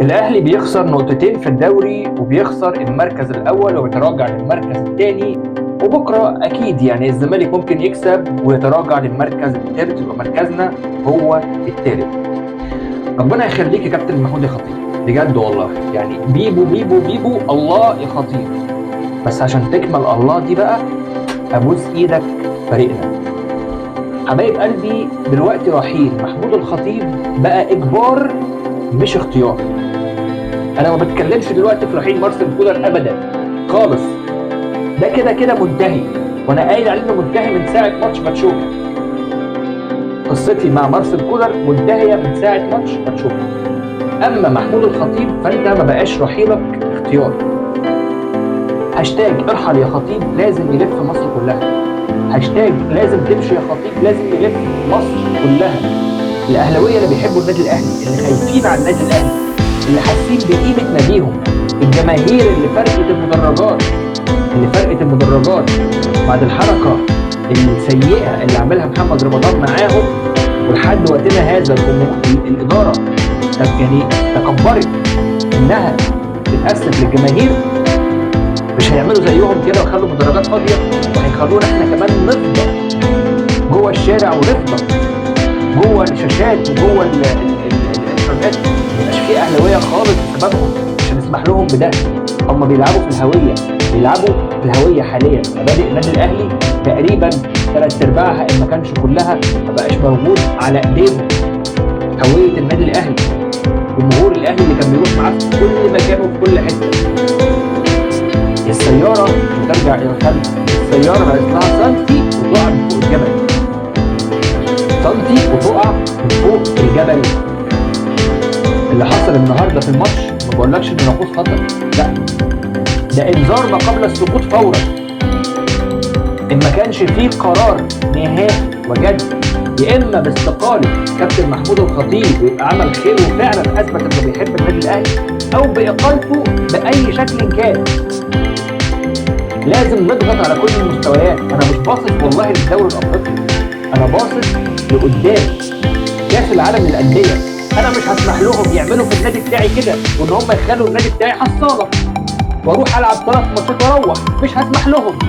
الاهلي بيخسر نقطتين في الدوري وبيخسر المركز الاول وبيتراجع للمركز الثاني. وبكره اكيد يعني الزمالك ممكن يكسب ويتراجع للمركز الثالث يبقى مركزنا هو الثالث. ربنا يخليك يا كابتن محمود يا خطيب، بجد والله يعني بيبو بيبو بيبو الله يا خطيب. بس عشان تكمل الله دي بقى ابوس ايدك فريقنا. حبايب قلبي دلوقتي رحيل محمود الخطيب بقى اجبار مش اختيار. انا ما بتكلمش دلوقتي في رحيل مارسيل كولر ابدا خالص، ده كده كده منتهي، وانا قايل عليه انه منتهي من ساعه ماتش باتشوكا. قصتي مع مارسيل كولر منتهيه من ساعه ماتش باتشوكا. اما محمود الخطيب فانت ما بقاش رحيلك اختيار. هاشتاج ارحل يا خطيب لازم يلف مصر كلها. هاشتاج لازم تمشي يا خطيب لازم يلف مصر كلها. الاهلاويه اللي بيحبوا النادي الاهلي، اللي خايفين على النادي الاهلي، اللي حاسين بقيمه ناديهم، الجماهير اللي فرقت المدرجات بعد الحركه السيئه اللي عملها محمد رمضان معاهم. ولحد وقتنا هذا الاداره يعني تكبرت انها تتاسف للجماهير. مش هيعملوا زيهم كده ويخلوا المدرجات فاضيه، وهيخلونا احنا كمان نفضى جوه الشارع ونفضى جوه الشاشات وجوه الانترنت. مبقاش في اهلاويه خالص بسببهم، مش هنسمح لهم بده. هم بيلعبوا في الهويه حاليا. مبادئ النادي الاهلي تقريبا 3/4 ان ما كانش كلها ما بقاش موجود على ايديهم. هويه النادي الاهلي، جمهور الاهلي اللي كان بيروح معاه في كل مكان وفي كل حته. السياره مش بترجع الى الخلف، السياره ناقص لها سنتي وتقع من فوق الجبل. سنتي وتقع من فوق الجبل. اللي حصل النهارده في الماتش ما بقولكش ان ناقوس خطر، لا، ده انذار ما قبل السقوط فورا. ان ما كانش فيه قرار نهائي وجد، يا اما باستقاله كابتن محمود الخطيب ويبقى عمل خير وفعلا اثبت انه بيحب النادي الاهلي، او باقالته باي شكل كان. لازم نضغط على كل المستويات. انا مش باصص والله للدوري الافريقي، انا باصص لقدام كاس العالم للانديه. انا مش هسمح لهم يعملوا في النادي بتاعي كده، وان هم يخلوا النادي بتاعي حصاله واروح العب 3 ماتشات واروح. مش هسمح لهم.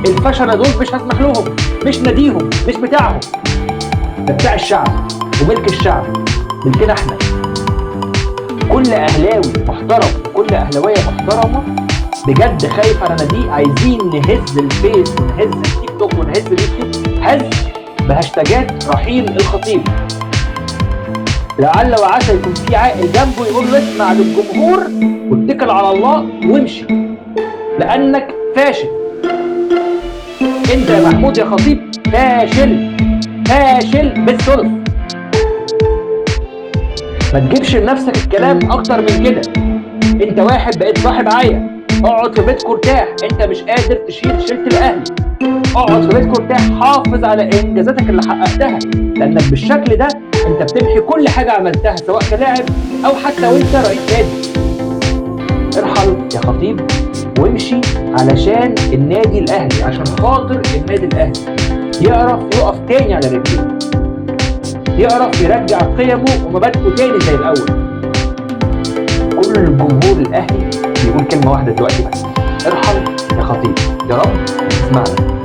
الفشله دول مش هسمح لهم. مش ناديهم، مش بتاعهم، ده بتاع الشعب وملك الشعب، ملكنا احنا. كل اهلاوي محترم وكل اهلاويه محترمه بجد خايف على ناديه. عايزين نهز الفيس ونهز التيك توك ونهز اليوتيوب هز بهاشتاجات رحيل الخطيب. لعل وعسى يكون في عاقل جنبه يقول له اسمع للجمهور واتكل على الله وامشي، لانك فاشل. انت يا محمود يا خطيب فاشل بالثلث. ما تجيبش لنفسك الكلام اكتر من كده. انت واحد بقيت صاحب عيا، اقعد في بيتك ارتاح. انت مش قادر تشيل شيلة الاهلي، اقعد في بيتك ارتاح. حافظ على انجازاتك اللي حققتها، لانك بالشكل ده انت بتمحي كل حاجه عملتها سواء كلاعب او حتى وانت رئيس نادي. ارحل يا خطيب وامشي علشان النادي الاهلي، عشان خاطر النادي الاهلي يعرف يقف تاني على رجليه، يعرف يرجع قيمه ومبادئه تاني زي الاول. كل الجمهور الاهلي بيقول كلمه واحده دلوقتي بس: ارحل يا خطيب. يا رب اسمعنا.